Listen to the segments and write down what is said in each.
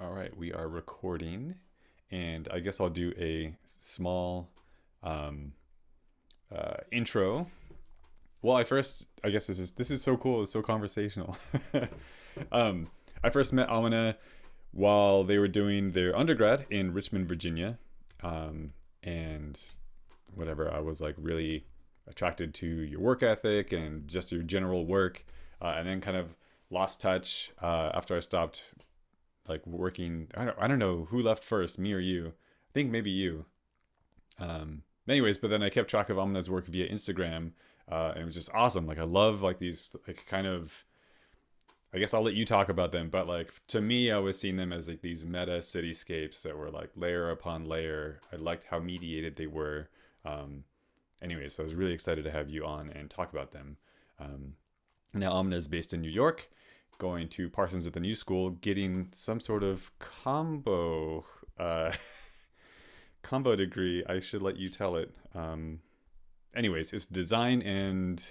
All right, we are recording, and I guess I'll do a small um, intro. Well, I guess this is so cool. It's so conversational. um, I first met Amina while they were doing their undergrad in Richmond, Virginia, and whatever. I was like really attracted to your work ethic and just your general work, and then kind of lost touch after I stopped like working. I don't know who left first, me or you. I think maybe you. Anyways, but then I kept track of Amina's work via Instagram, and it was just awesome. Like I love like these like kind of. I guess I'll let you talk about them, but like to me, I was seeing them as like these meta cityscapes that were like layer upon layer. I liked how mediated they were. Um, Anyways, so I was really excited to have you on and talk about them. Um, Now, Amina is based in New York, going to Parsons at the New School, getting some sort of uh, combo degree. I should let you tell it. Anyways, it's design and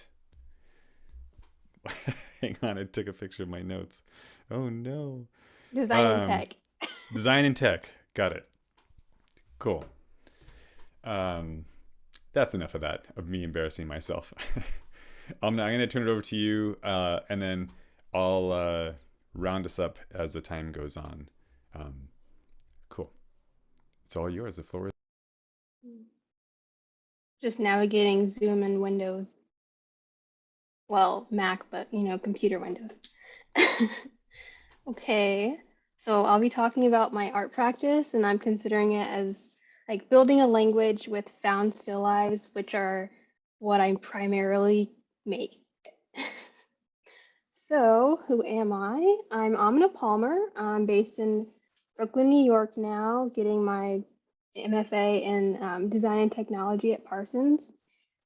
hang on, I took a picture of my notes. Oh no. Design and Um, tech. Design and tech. Got it. Cool. Um, that's enough of that, of me embarrassing myself. I'm going to turn it over to you, and then I'll round us up as the time goes on. Um, cool. It's all yours. The floor is. Just navigating Zoom and Windows. Well, Mac, but computer Windows. Okay, so I'll be talking about my art practice, and I'm considering it as like building a language with found still lives, which are what I primarily make. So, who am I? I'm Amina Palmer. I'm based in Brooklyn, New York now, getting my MFA in Design and Technology at Parsons.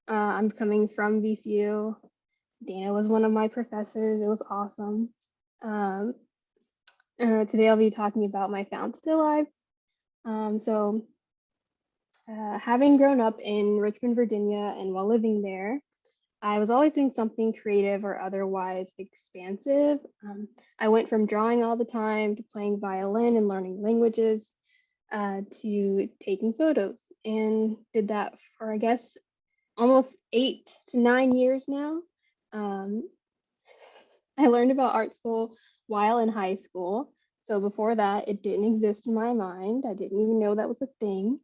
I'm coming from VCU. Dana was one of my professors. It was awesome. Um, Today I'll be talking about my found still lives. Having grown up in Richmond, Virginia, and while living there, I was always doing something creative or otherwise expansive. I went from drawing all the time to playing violin and learning languages to taking photos and did that for, I guess, almost 8 to 9 years now. Um, I learned about art school while in high school. So before that, it didn't exist in my mind. I didn't even know that was a thing.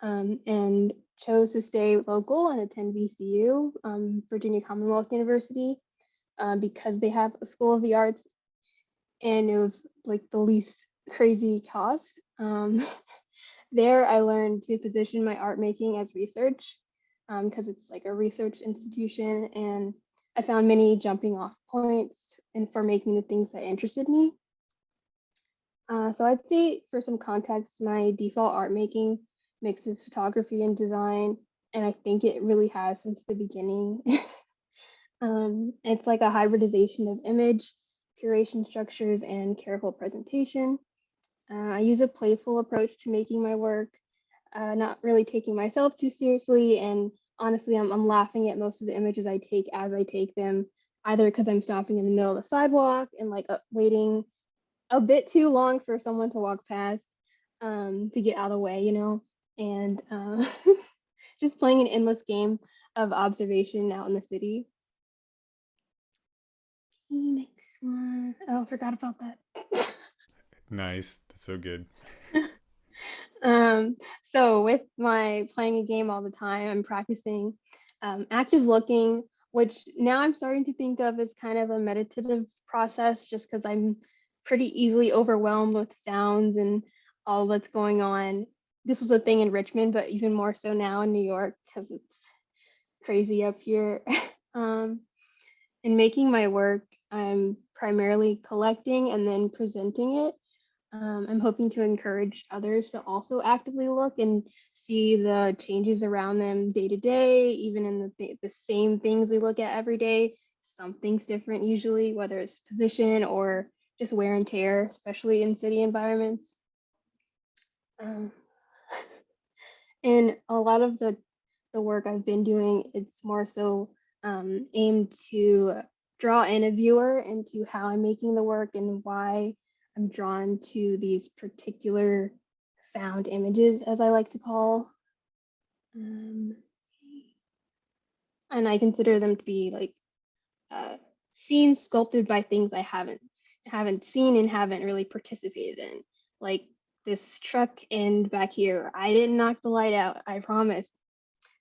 And chose to stay local and attend VCU, Virginia Commonwealth University, because they have a School of the Arts and it was like the least crazy cost. There, I learned to position my art making as research because it's like a research institution, and I found many jumping off points and for making the things that interested me. So I'd say for some context, my default art making mixes photography and design, and I think it really has since the beginning. It's like a hybridization of image, curation structures, and careful presentation. I use a playful approach to making my work, not really taking myself too seriously. And honestly, I'm laughing at most of the images I take as I take them, either because I'm stopping in the middle of the sidewalk and like waiting a bit too long for someone to walk past to get out of the way, and just playing an endless game of observation out in the city. Next one. Oh, forgot about that. Nice. That's so good. So with my playing a game all the time, I'm practicing active looking, which now I'm starting to think of as kind of a meditative process, just because I'm pretty easily overwhelmed with sounds and all that's going on. This was a thing in Richmond, but even more so now in New York because it's crazy up here. um, in making my work, I'm primarily collecting and then presenting it. I'm hoping to encourage others to also actively look and see the changes around them day to day, even in the same things we look at every day. Something's different usually, whether it's position or just wear and tear, especially in city environments. Um, and a lot of the work I've been doing, it's more so aimed to draw in a viewer into how I'm making the work and why I'm drawn to these particular found images, as I like to call. Um, and I consider them to be like uh, scenes sculpted by things I haven't seen and haven't really participated in. Like this truck end back here, I didn't knock the light out. I promise.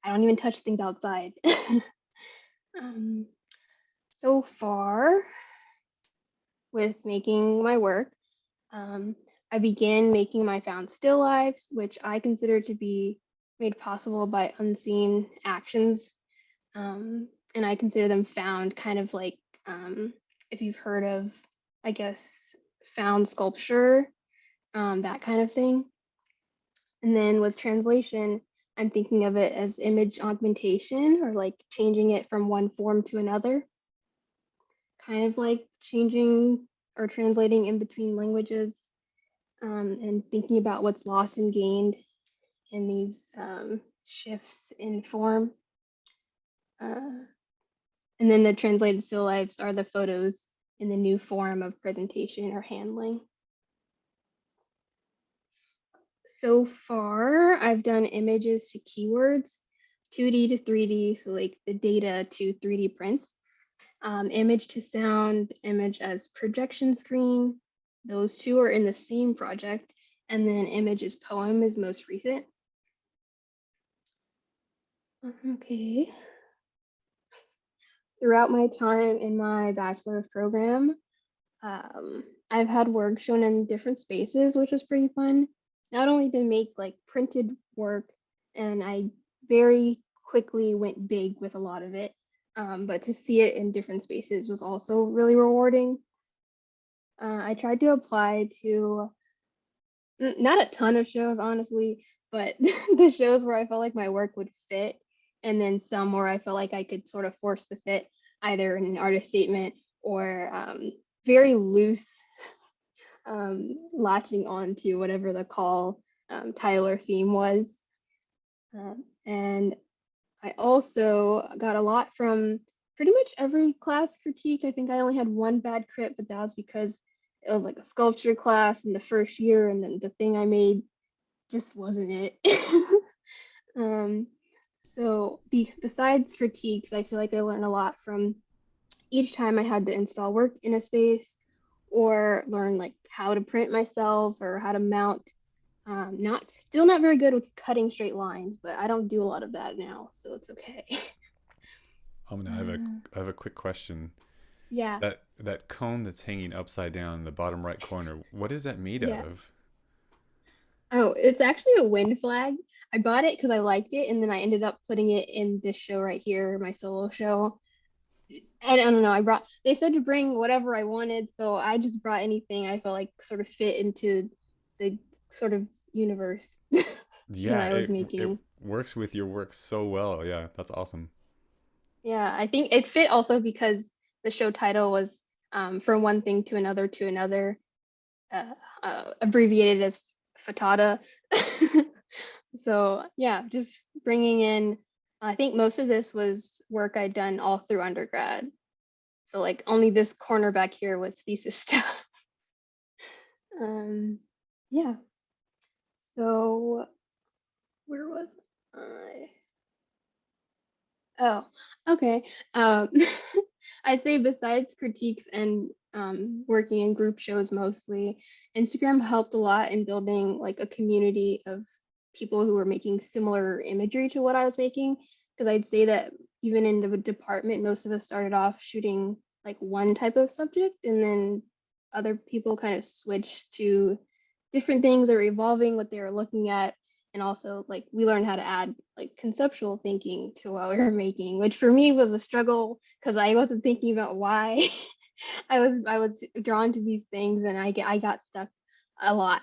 I don't even touch things outside. um, so far with making my work, um, I began making my found still lives, which I consider to be made possible by unseen actions. And I consider them found kind of like if you've heard of, I guess, found sculpture, that kind of thing. And then with translation, I'm thinking of it as image augmentation or like changing it from one form to another, kind of like changing or translating in between languages, and thinking about what's lost and gained in these shifts in form. Uh, and then the translated still lifes are the photos in the new form of presentation or handling. So far, I've done images to keywords, 2D to 3D, so like the data to 3D prints, image to sound, image as projection screen. Those two are in the same project. And then image as poem is most recent. Okay. Throughout my time in my bachelor's program, I've had work shown in different spaces, which was pretty fun. Not only to make like printed work, and I very quickly went big with a lot of it, but to see it in different spaces was also really rewarding. I tried to apply to not a ton of shows, honestly, but the shows where I felt like my work would fit, and then some where I felt like I could sort of force the fit, either in an artist statement or very loose, latching on to whatever the call title or theme was. And I also got a lot from pretty much every class critique. I think I only had one bad crit, but that was because it was like a sculpture class in the first year, and then the thing I made just wasn't it. um, so besides critiques, I feel like I learned a lot from each time I had to install work in a space or learn like how to print myself or how to mount. Not still not very good with cutting straight lines, but I don't do a lot of that now, so it's okay. Amina, Uh, I have a quick question. yeah, That cone that's hanging upside down in the bottom right corner, what is that made out yeah. of? Oh, it's actually a wind flag. I bought it because I liked it, and then I ended up putting it in this show right here, my solo show. I don't know. They said to bring whatever I wanted, so I just brought anything I felt like sort of fit into the sort of universe that Yeah, I was it making. works with your work so well. Yeah, that's awesome. Yeah, I think it fit also because the show title was from one thing to another, uh, abbreviated as fatata. So yeah, just bringing in. I think most of this was work I'd done all through undergrad. So like only this corner back here was thesis stuff. Um, yeah. So where was I? Oh, okay. Um, I'd say besides critiques and working in group shows mostly, Instagram helped a lot in building like a community of people who were making similar imagery to what I was making. Because I'd say that even in the department, most of us started off shooting like one type of subject, and then other people kind of switched to different things or evolving what they were looking at. And also like we learned how to add like conceptual thinking to what we were making, which for me was a struggle because I wasn't thinking about why I was drawn to these things, and I got stuck a lot.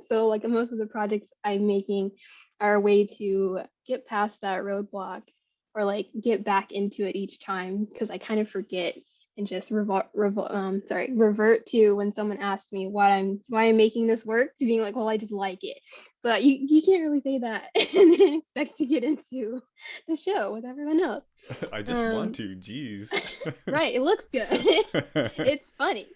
So like most of the projects I'm making are a way to get past that roadblock or like get back into it each time because I kind of forget and just revert to when someone asks me why I'm making this work to being like, well, I just like it. So you can't really say that and then expect to get into the show with everyone else. I just want Um, to. Jeez. right, it looks good. It's funny.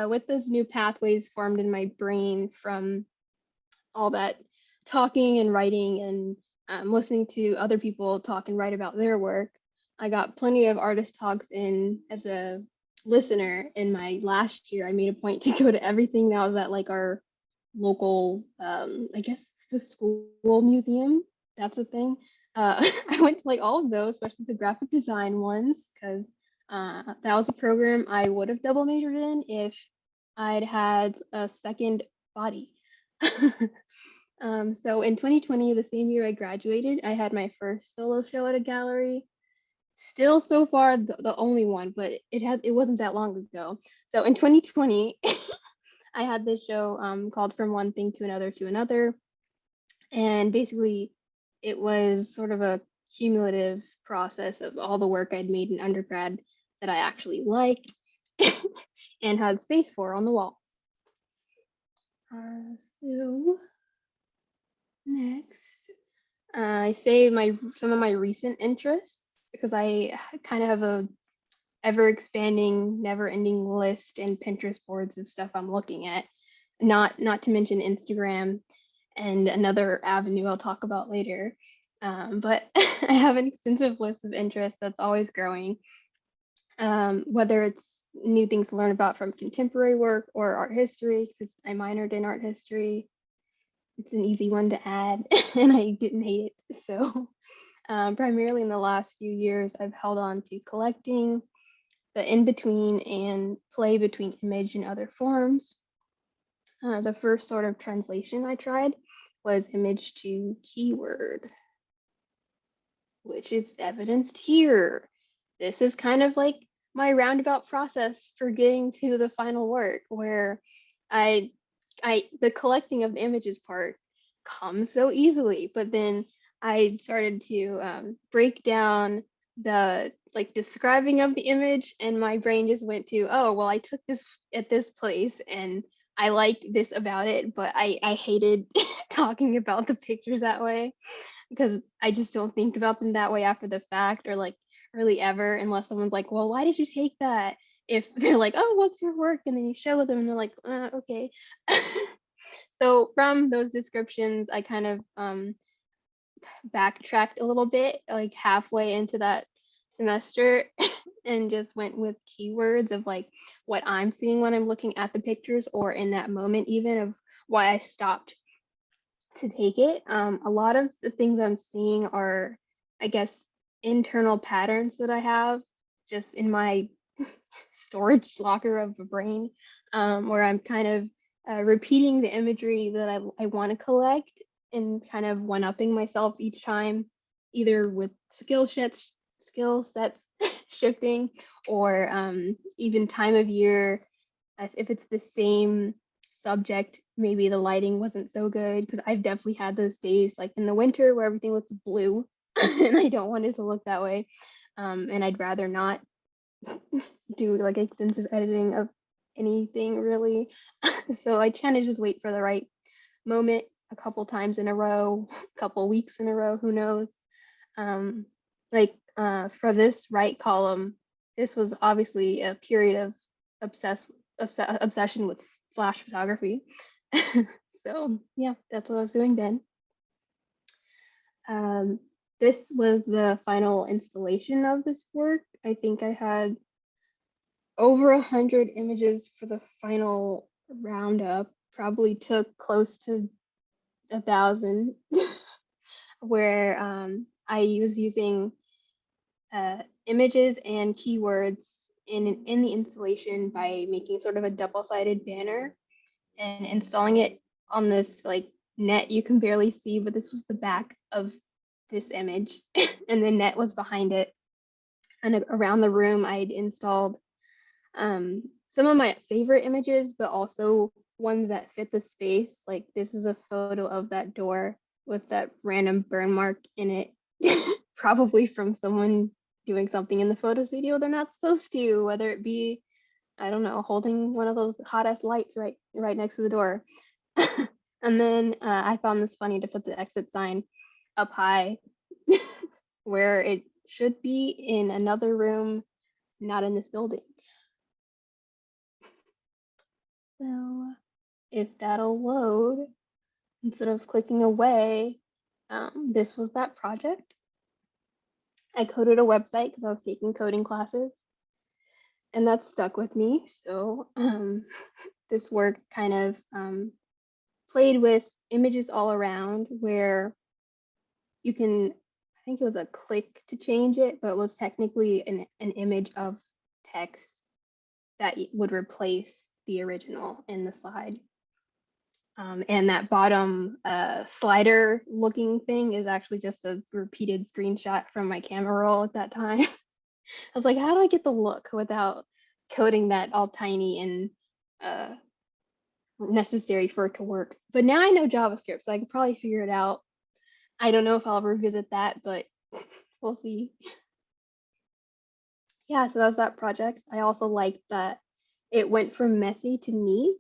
With those new pathways formed in my brain from all that talking and writing and listening to other people talk and write about their work, I got plenty of artist talks in as a listener in my last year. I made a point to go to everything that was at like our local, I guess the school museum. That's a thing. I went to like all of those, especially the graphic design ones, because that was a program I would have double majored in if I'd had a second body. So in 2020, the same year I graduated, I had my first solo show at a gallery. Still so far the only one, but it wasn't that long ago. So in 2020, I had this show called From One Thing to Another, and basically it was sort of a cumulative process of all the work I'd made in undergrad that I actually liked and had space for on the wall. So next, I say my some of my recent interests because I kind of have a ever expanding, never ending list and Pinterest boards of stuff I'm looking at. Not to mention Instagram and another avenue I'll talk about later. But I have an extensive list of interests that's always growing. Whether it's new things to learn about from contemporary work or art history, because I minored in art history. It's an easy one to add, and I didn't hate it. So, primarily in the last few years, I've held on to collecting the in between and play between image and other forms. The first sort of translation I tried was image to keyword, which is evidenced here. This is kind of like my roundabout process for getting to the final work where I the collecting of the images part comes so easily, but then I started to break down the like describing of the image, and my brain just went to, oh well, I took this at this place and I liked this about it, but I hated talking about the pictures that way because I just don't think about them that way after the fact or like really ever unless someone's like, well, why did you take that? If they're like, oh, what's your work? And then you show them and they're like, okay. So from those descriptions, I kind of backtracked a little bit, like halfway into that semester, and just went with keywords of like what I'm seeing when I'm looking at the pictures or in that moment, even of why I stopped to take it. A lot of the things I'm seeing are, I guess, internal patterns that I have just in my storage locker of the brain, where I'm kind of repeating the imagery that I want to collect and kind of one-upping myself each time, either with skill sets shifting, or even time of year. If it's the same subject, maybe the lighting wasn't so good because I've definitely had those days like in the winter where everything looks blue and I don't want it to look that way. And I'd rather not do like extensive editing of anything really. So I kind of just wait for the right moment a couple times in a row, a couple weeks in a row, who knows. Um, for this right column, this was obviously a period of obsession with flash photography. So yeah, that's what I was doing then. Um, this was the final installation of this work. I think I had over 100 images for the final roundup. Probably took close to 1,000, where I was using images and keywords in the installation by making sort of a double-sided banner and installing it on this like net you can barely see, but this was the back of this image and the net was behind it. And around the room, I'd installed some of my favorite images, but also ones that fit the space. Like this is a photo of that door with that random burn mark in it, probably from someone doing something in the photo studio they're not supposed to, whether it be, I don't know, holding one of those hot ass lights right next to the door. And then I found this funny to put the exit sign up high where it should be in another room, not in this building. So if that'll load, instead of clicking away, this was that project. I coded a website because I was taking coding classes, and that stuck with me. So this work kind of played with images all around where you can, I think it was a click to change it, but it was technically an image of text that would replace the original in the slide. And that bottom slider looking thing is actually just a repeated screenshot from my camera roll at that time. I was like, how do I get the look without coding that all tiny and uh, necessary for it to work? But now I know JavaScript, so I could probably figure it out. I don't know if I'll revisit that, but we'll see. Yeah, so that was that project. I also liked that it went from messy to neat.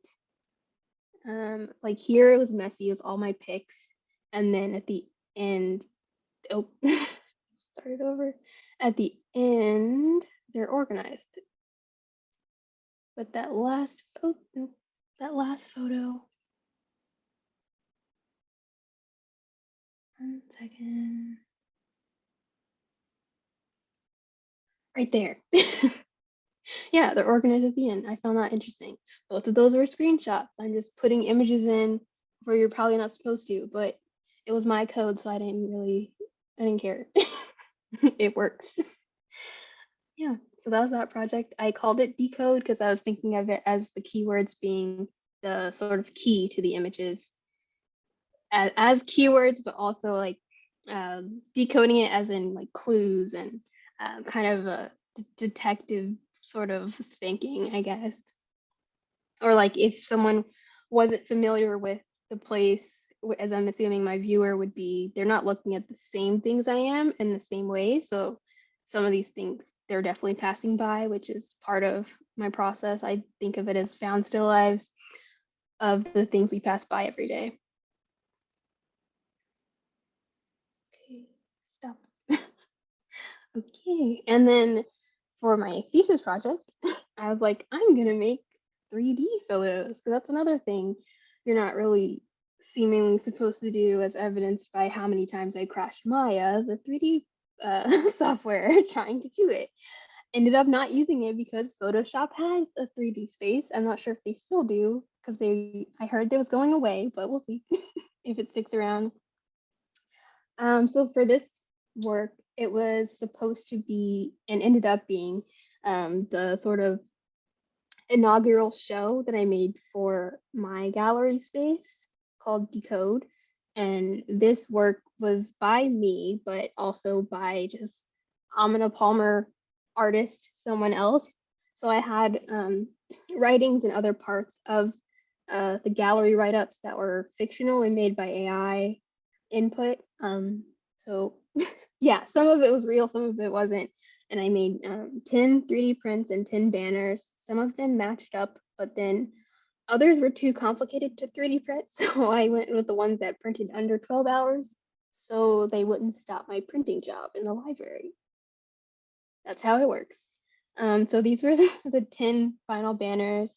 Like here it was messy, it was all my pics, and then at the end, oh, start it over. At the end, they're organized. But that last photo, no, that last photo. 1 second. Right there. Yeah, they're organized at the end. I found that interesting. Both of those were screenshots. I'm just putting images in where you're probably not supposed to, but it was my code, so I didn't care. It works. Yeah, so that was that project. I called it decode because I was thinking of it as the keywords being the sort of key to the images as keywords, but also like decoding it as in like clues and kind of a detective sort of thinking, I guess. Or like if someone wasn't familiar with the place, as I'm assuming my viewer would be, they're not looking at the same things I am in the same way. So some of these things they're definitely passing by, which is part of my process. I think of it as found still lives of the things we pass by every day. Okay, stop. Okay, and then for my thesis project, I was like, I'm gonna make 3D photos because that's another thing you're not really seemingly supposed to do, as evidenced by how many times I crashed Maya, the 3D software, trying to do it. Ended up not using it because Photoshop has a 3D space. I'm not sure if they still do because I heard it was going away, but we'll see if it sticks around. So for this work, it was supposed to be and ended up being the sort of inaugural show that I made for my gallery space called Decode. And this work was by me, but also by just Amina Palmer, artist, someone else. So I had writings and other parts of the gallery write-ups that were fictional and made by AI input. So yeah, some of it was real, some of it wasn't. And I made 10 3D prints and 10 banners. Some of them matched up, but then others were too complicated to 3D print. So I went with the ones that printed under 12 hours so they wouldn't stop my printing job in the library. That's how it works. So these were the 10 final banners.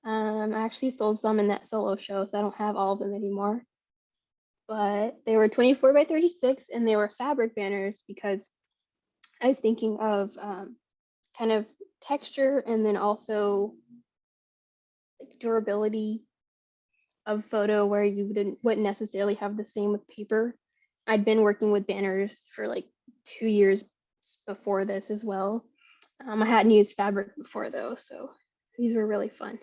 I actually sold some in that solo show, so I don't have all of them anymore. But they were 24 by 36 and they were fabric banners because I was thinking of kind of texture and then also like durability of photo where you wouldn't necessarily have the same with paper. I'd been working with banners for like 2 years before this as well. I hadn't used fabric before though, so these were really fun.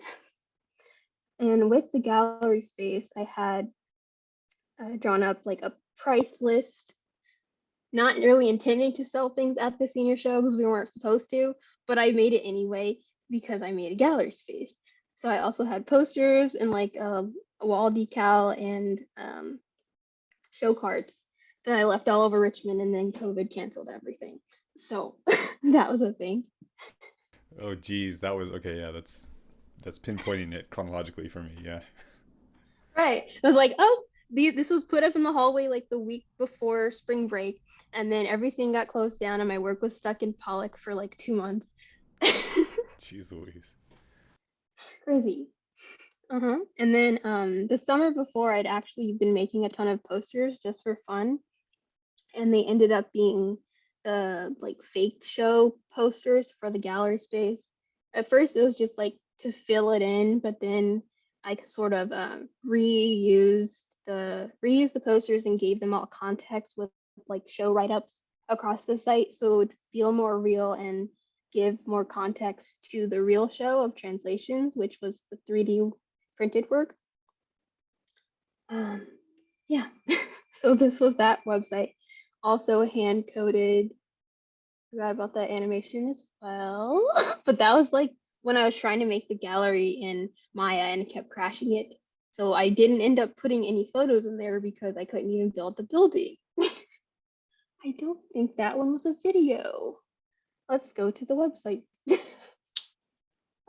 And with the gallery space, I had drawn up like a price list, not really intending to sell things at the senior show because we weren't supposed to, but I made it anyway because I made a gallery space. So I also had posters and like a wall decal and show cards that I left all over Richmond, and then COVID canceled everything. So that was a thing. Oh geez, that was okay. Yeah, that's pinpointing it chronologically for me. Yeah. Right. I was like, oh, this was put up in the hallway like the week before spring break, and then everything got closed down, and my work was stuck in Pollock for like 2 months. Jeez Louise. Crazy. And then the summer before, I'd actually been making a ton of posters just for fun, and they ended up being the like fake show posters for the gallery space. At first, it was just like to fill it in, but then I sort of reused the posters and gave them all context with like show write-ups across the site, so it would feel more real and give more context to the real show of translations, which was the 3D printed work. Um, yeah, so this was that website. Also hand coded. Forgot about that animation as well. But that was like when I was trying to make the gallery in Maya and it kept crashing it. So I didn't end up putting any photos in there because I couldn't even build the building. I don't think that one was a video. Let's go to the website.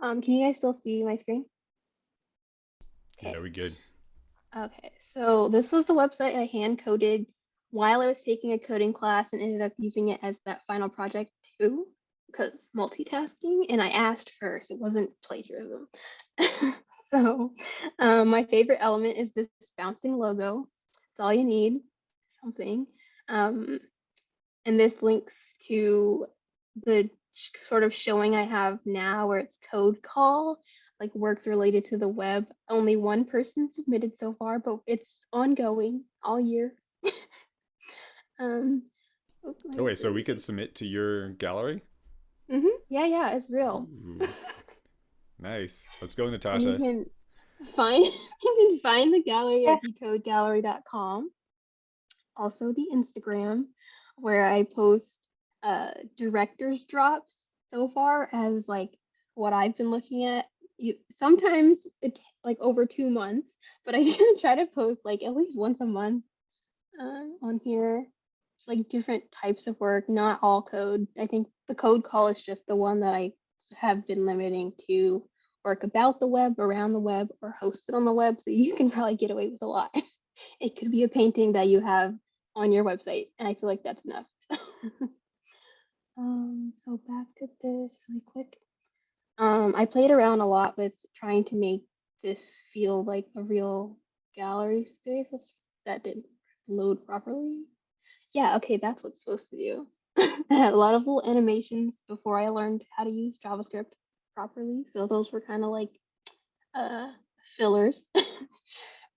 Can you guys still see my screen? Yeah, Okay. we good. Okay, so this was the website I hand coded while I was taking a coding class and ended up using it as that final project too, because multitasking. And I asked first, it wasn't plagiarism. So, my favorite element is this bouncing logo. It's all you need, something. Um, and this links to the sort of showing I have now where it's code call, like works related to the web. Only one person submitted so far, but it's ongoing all year. um, oh, Oh wait, so we could library. submit to your gallery? Yeah, yeah, it's real. Ooh, nice. Let's go, And you Natasha. can find you can find the gallery at decodegallery.com. Also the Instagram, where I post director's drops so far as like what I've been looking at. Sometimes it's like over 2 months, but I try to post like at least once a month on here. It's like different types of work, not all code. I think the code call is just the one that I have been limiting to work about the web, around the web, or hosted on the web. So you can probably get away with a lot. It could be a painting that you have on your website, and I feel like that's enough. So back to this really quick. I played around a lot with trying to make this feel like a real gallery space. That didn't load properly. Yeah, okay, that's what's supposed to do. I had a lot of little animations before I learned how to use JavaScript properly, so those were kind of like uh, fillers.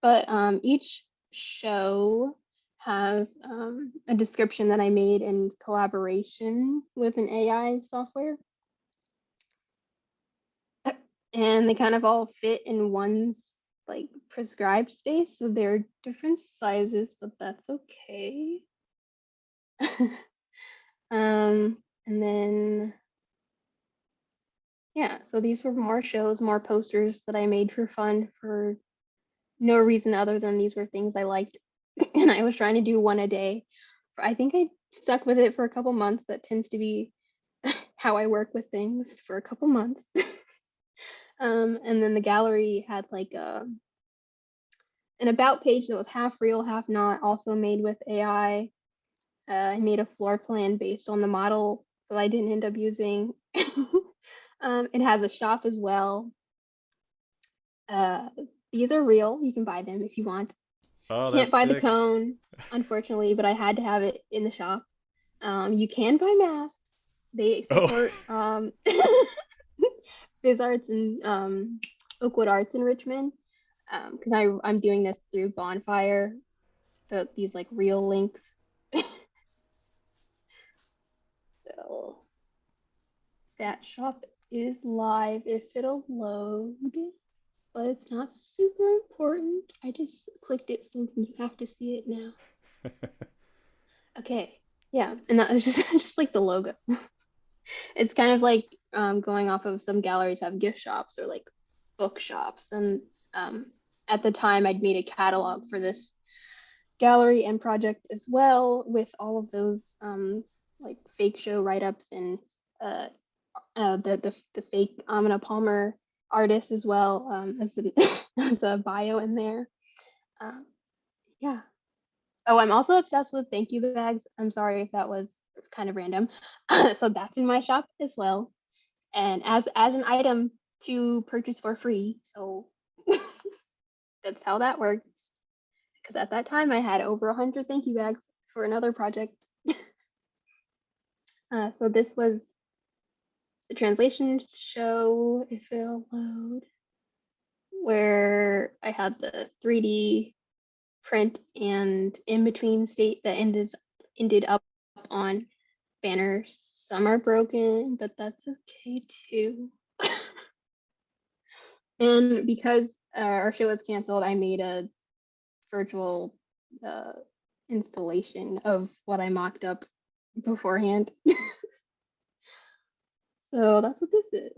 But each show has a description that I made in collaboration with an AI software. And they kind of all fit in one like prescribed space. So they're different sizes, but that's okay. And then yeah, so these were more shows, more posters that I made for fun for no reason other than these were things I liked. And I was trying to do one a day. I think I stuck with it for a couple months. That tends to be how I work with things for a couple months. And then the gallery had like an about page that was half real, half not, also made with AI. I made a floor plan based on the model that I didn't end up using. It has a shop as well. Uh, these are real. You can buy them if you want. Oh, Can't that's buy the sick. cone, unfortunately, but I had to have it in the shop. You can buy masks. They Oh, support Biz Arts and Oakwood Arts in Richmond. Because I'm doing this through Bonfire, these like real links. So that shop is live if it'll load, but it's not super important. I just clicked it so you have to see it now. Okay, yeah, and that was just just like the logo. It's kind of like going off of some galleries have gift shops or like bookshops. And um, at the time, I'd made a catalog for this gallery and project as well with all of those like fake show write-ups and uh, the fake Amina Palmer artist as well as a bio in there. Um, yeah. Oh, I'm also obsessed with thank you bags. I'm sorry if that was kind of random. So that's in my shop as well, and as an item to purchase for free. So That's how that works. Because at that time I had over 100 thank you bags for another project. So this was the translation show, if it'll load, where I had the 3D print and in between state that ended up on banners. Some are broken, but that's okay too. And because our show was canceled, I made a virtual uh, installation of what I mocked up beforehand. So that's what this is.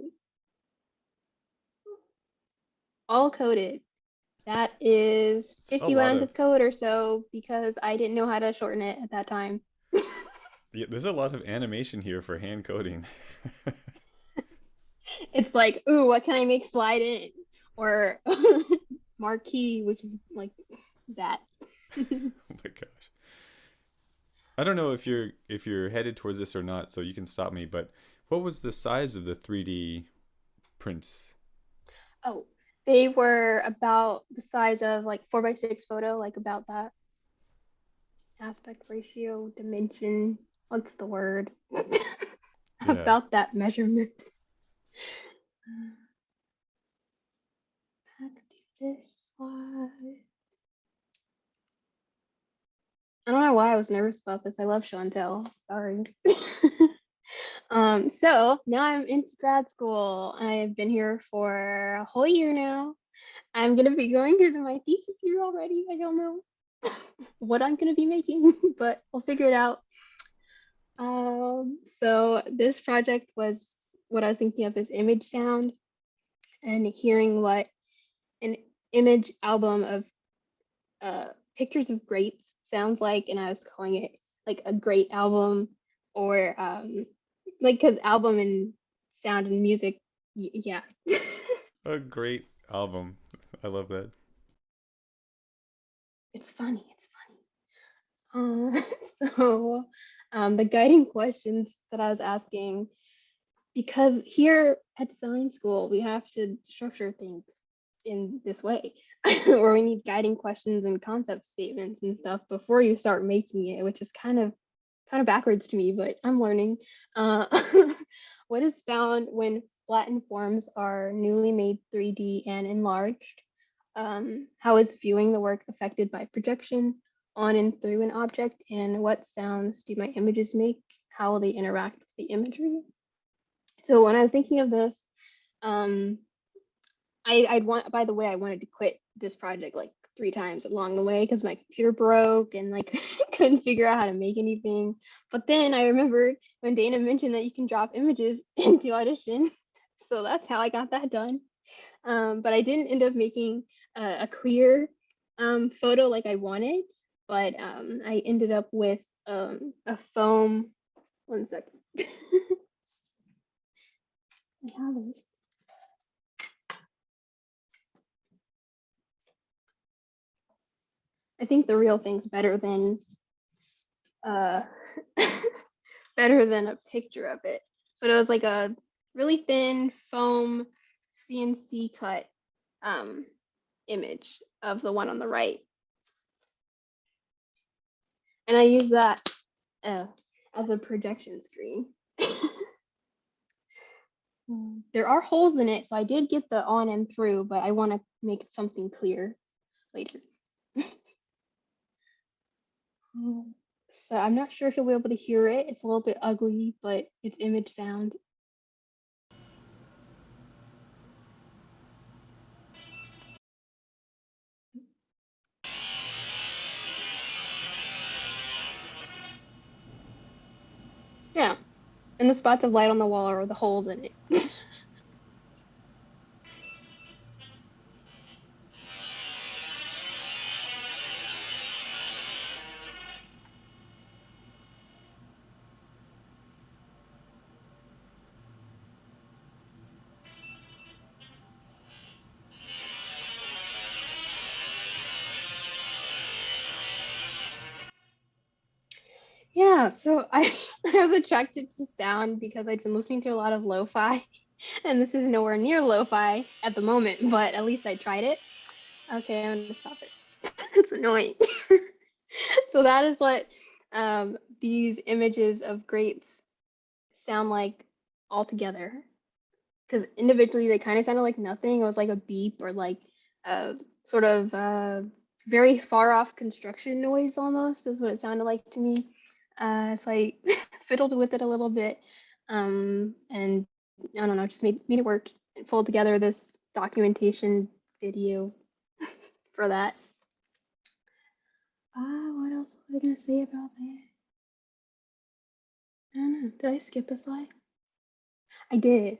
All coded. That is It's a 50 lot lines of of code or so because I didn't know how to shorten it at that time. yeah, there's a lot of animation here for hand coding. It's like, ooh, what can I make slide in? Or marquee, which is like that. Oh my gosh. I don't know if you're headed towards this or not, so you can stop me, but what was the size of the 3D prints? Oh, they were about the size of like 4x6 photo, like about that aspect ratio, dimension. What's the word? Yeah. About that measurement. Back to this slide. I don't know why I was nervous about this. I love show and tell. Sorry. So now I'm in grad school. I've been here for a whole year now. I'm gonna be going through my thesis year already. I don't know what I'm gonna be making, but I'll figure it out. So this project was what I was thinking of as image sound and hearing what an image album of pictures of greats sounds like, and I was calling it like a great album or like because album and sound and music, yeah. A great album. I love that. It's funny. It's funny. So the guiding questions that I was asking, because here at design school we have to structure things in this way, where we need guiding questions and concept statements and stuff before you start making it, which is kind of backwards to me, but I'm learning. Uh, what is found when flattened forms are newly made 3D and enlarged? How is viewing the work affected by projection on and through an object? And what sounds do my images make? How will they interact with the imagery? So when I was thinking of this, um, by the way, I wanted to quit this project like 3 times along the way because my computer broke and like couldn't figure out how to make anything. But then I remembered when Dana mentioned that you can drop images into Audition. So that's how I got that done. But I didn't end up making a clear photo like I wanted, but I ended up with a foam. One second. I have this. I think the real thing's uh, better than a picture of it. But it was like a really thin foam CNC cut um, image of the one on the right. And I use that uh, as a projection screen. There are holes in it, so I did get the on and through, but I want to make something clear later. So I'm not sure if you'll be able to hear it. It's a little bit ugly, but it's image sound. Yeah. And the spots of light on the wall are the holes in it. Yeah, so I was attracted to sound because I'd been listening to a lot of lo-fi, and this is nowhere near lo-fi at the moment, but at least I tried it. Okay, I'm gonna stop it. It's annoying. So that is what these images of greats sound like all together. Because individually they kind of sounded like nothing. It was like a beep or like a sort of very far off construction noise almost is what it sounded like to me. So I fiddled with it a little bit, and I don't know, just made it work and pulled together this documentation video for that. What else was I gonna say about that? I don't know. Did I skip a slide? I did.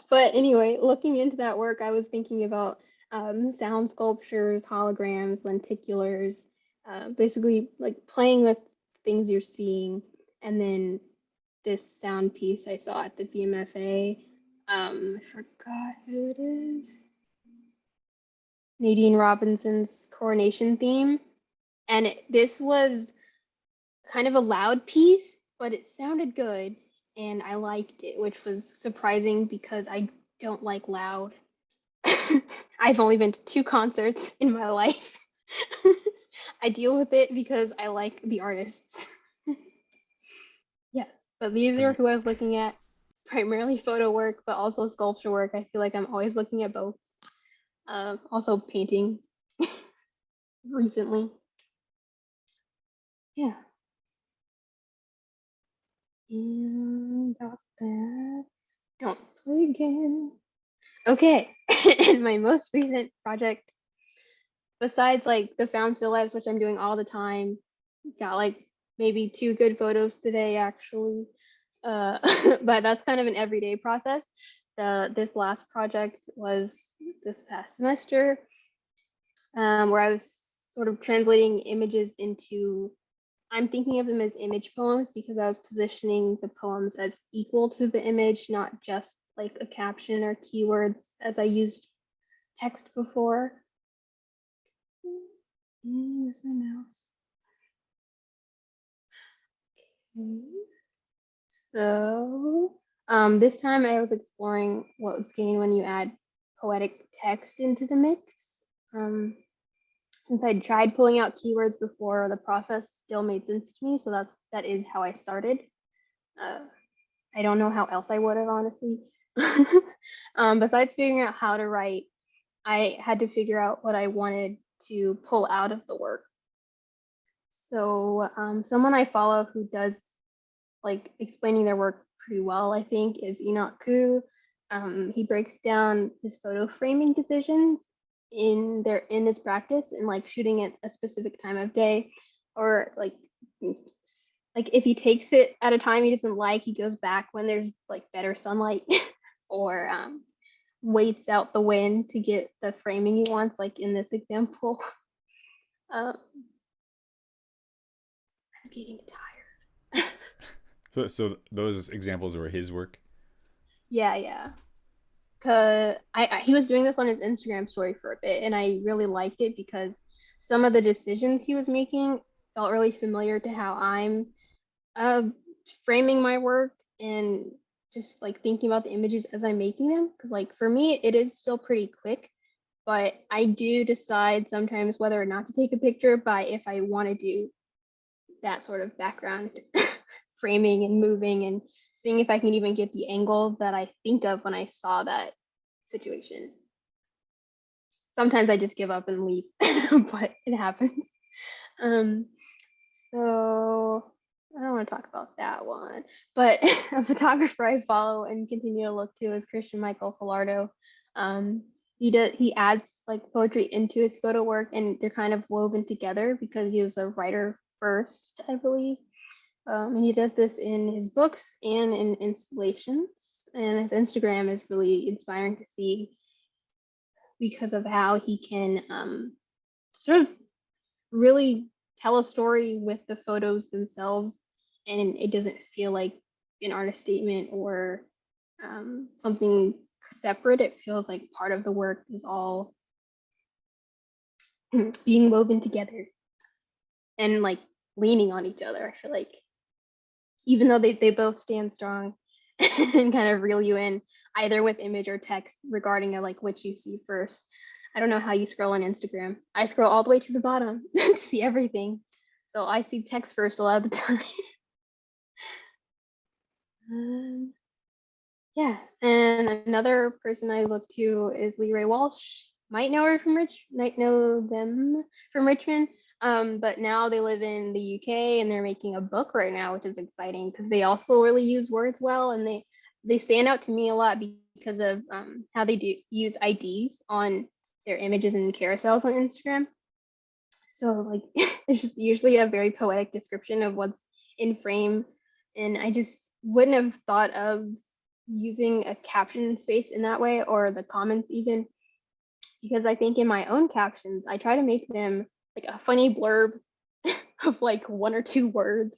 But anyway, looking into that work, I was thinking about sound sculptures, holograms, lenticulars, basically like playing with things you're seeing. And then this sound piece I saw at the BMFA, I forgot who it is. Nadine Robinson's coronation theme. And this was kind of a loud piece, but it sounded good and I liked it, which was surprising because I don't like loud. I've only been to two concerts in my life. I deal with it because I like the artists. Yes, but these Have are you who I was looking at, primarily photo work, but also sculpture work. I feel like I'm always looking at both. Also painting recently. Yeah, and that's that. Don't play again. Okay, and my most recent project, besides like the found still lives, which I'm doing all the time, got like maybe two good photos today actually. Uh, but that's kind of an everyday process. This last project was this past semester, where I was sort of translating images into. I'm thinking of them as image poems because I was positioning the poems as equal to the image, not just like a caption or keywords as I used text before. Where's my mouse? Okay. So, this time I was exploring what was gained when you add poetic text into the mix. Um, since I tried pulling out keywords before, the process still made sense to me. So that is how I started. Uh, I don't know how else I would have honestly. Besides figuring out how to write, I had to figure out what I wanted to pull out of the work. So, someone I follow who does like explaining their work pretty well, I think, is Enoch Koo. He breaks down his photo framing decisions in his practice and like shooting at a specific time of day, or like if he takes it at a time he doesn't like, he goes back when there's like better sunlight, or waits out the wind to get the framing he wants, like in this example. I'm getting tired. so those examples were his work? Yeah, yeah. Cause he was doing this on his Instagram story for a bit, and I really liked it because some of the decisions he was making felt really familiar to how I'm uh, framing my work and just like thinking about the images as I'm making them. Because like for me, it is still pretty quick, but I do decide sometimes whether or not to take a picture by if I want to do that sort of background framing and moving and seeing if I can even get the angle that I think of when I saw that situation. Sometimes I just give up and leave, but it happens. Um, so I don't want to talk about that one, but a photographer I follow and continue to look to is Christian Michael Filardo. He adds like poetry into his photo work, and they're kind of woven together because he was a writer first, I believe. And he does this in his books and in installations. And his Instagram is really inspiring to see because of how he can sort of really tell a story with the photos themselves, and it doesn't feel like an artist statement or something separate. It feels like part of the work is all being woven together and like leaning on each other. I feel like even though they both stand strong and kind of reel you in either with image or text regarding like which you see first. I don't know how you scroll on Instagram. I scroll all the way to the bottom to see everything. So I see text first a lot of the time. Um, yeah, and another person I look to is Leroy Walsh. Might know them from Richmond. But now they live in the UK and they're making a book right now, which is exciting because they also really use words well, and they stand out to me a lot because of how they do use IDs on their images and carousels on Instagram. So like it's just usually a very poetic description of what's in frame, and I just wouldn't have thought of using a caption space in that way, or the comments even, because I think in my own captions I try to make them like a funny blurb of like one or two words,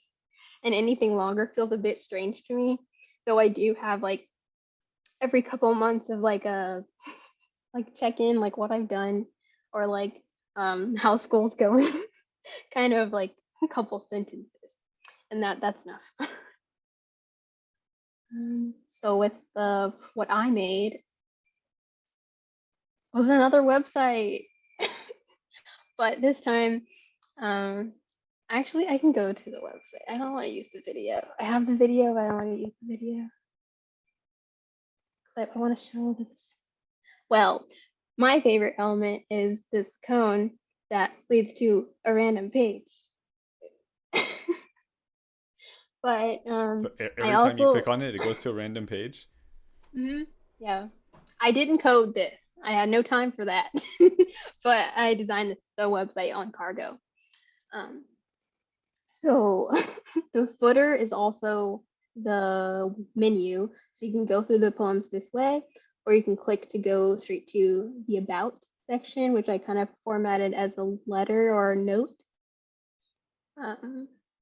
and anything longer feels a bit strange to me. Though I do have like every couple months of like a like check in, like what I've done, or like how school's going, kind of like a couple sentences, and that's enough. So with the what I made was another website, but this time, um, actually I can go to the website. I don't want to use the video. I have the video, but I don't want to use the video because I want to show this. Well, my favorite element is this cone that leads to a random page. But So I every time you click also, on it, it goes to a random page. yeah, I didn't code this. I had no time for that, but I designed the website on Cargo. Um, so the footer is also the menu, so you can go through the poems this way, or you can click to go straight to the about section, which I kind of formatted as a letter or a note,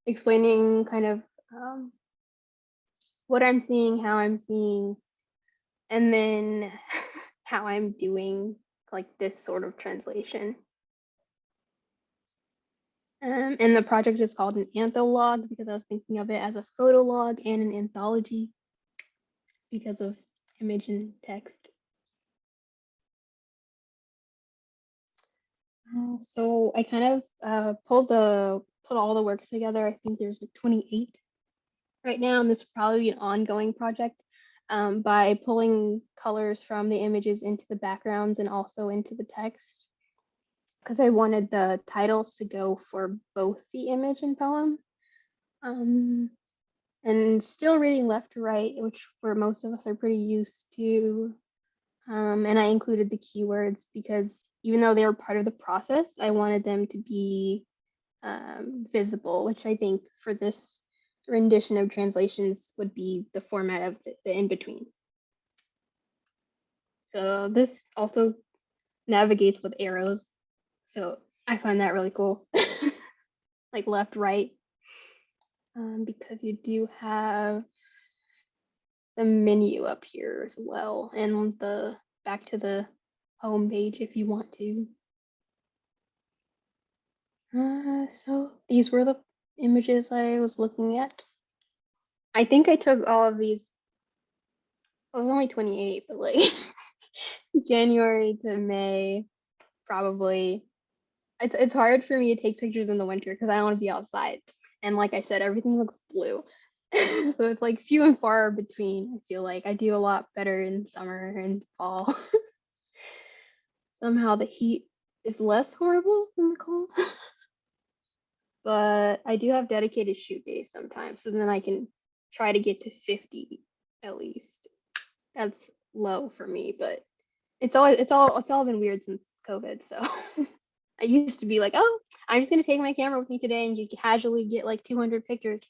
explaining kind of um, what I'm seeing, how I'm seeing, and then how I'm doing like this sort of translation. And the project is called an antholog because I was thinking of it as a photo log and an anthology because of image and text. So I kind of put all the works together. I think there's like 28 right now, and this will probably be an ongoing project, by pulling colors from the images into the backgrounds and also into the text, because I wanted the titles to go for both the image and poem. Um, and still reading left to right, which for most of us are pretty used to. And I included the keywords because even though they were part of the process, I wanted them to be visible, which I think for this rendition of translations would be the format of the in between. So this also navigates with arrows. So I find that really cool. Like left, right, because you do have the menu up here as well, and the back to the home page if you want to. So these were the images I was looking at. I think I took all of these. I was only 28, but like January to May, probably. It's hard for me to take pictures in the winter because I don't want to be outside. And like I said, everything looks blue. So it's like few and far between. I feel like I do a lot better in summer and fall. Somehow the heat is less horrible than the cold. But I do have dedicated shoot days sometimes, so then I can try to get to 50 at least. That's low for me, but it's all been weird since COVID. So I used to be like, oh, I'm just gonna take my camera with me today and casually get like 200 pictures.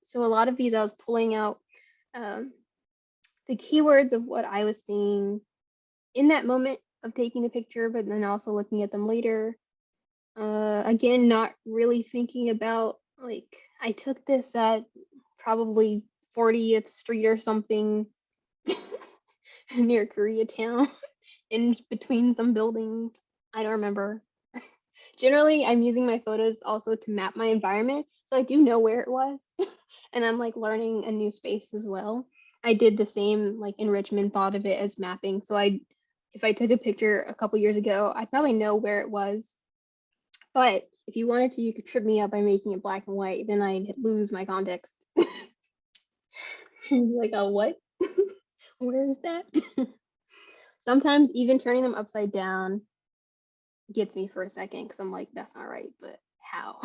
So a lot of these I was pulling out um, the keywords of what I was seeing in that moment of taking the picture, but then also looking at them later. Again, not really thinking about like I took this at probably 40th Street or something near Koreatown in between some buildings. I don't remember. Generally, I'm using my photos also to map my environment, so I do know where it was. And I'm like learning a new space as well. I did the same like in Richmond, thought of it as mapping. So if if I took a picture a couple years ago, I'd probably know where it was. But if you wanted to, you could trip me up by making it black and white. Then I'd lose my context. Like, oh, what? Where is that? Sometimes even turning them upside down gets me for a second because I'm like, that's not right, but how?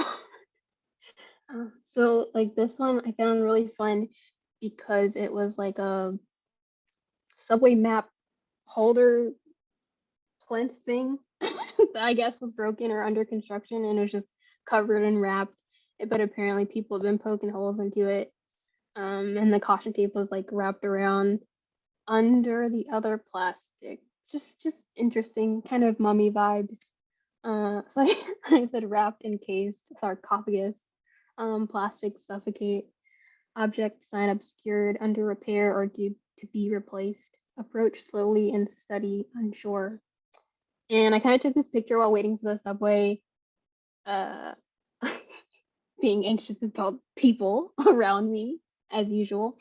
So like this one I found really fun because it was like a subway map holder plinth thing that I guess was broken or under construction and it was just covered and wrapped. But apparently people have been poking holes into it. And the caution tape was like wrapped around under the other plastic. Just interesting, kind of mummy vibes. So I said wrapped, encased, sarcophagus, plastic suffocate, object sign obscured, under repair, or due to be replaced. Approach slowly and steady, unsure. And I kind of took this picture while waiting for the subway, uh, being anxious about people around me, as usual.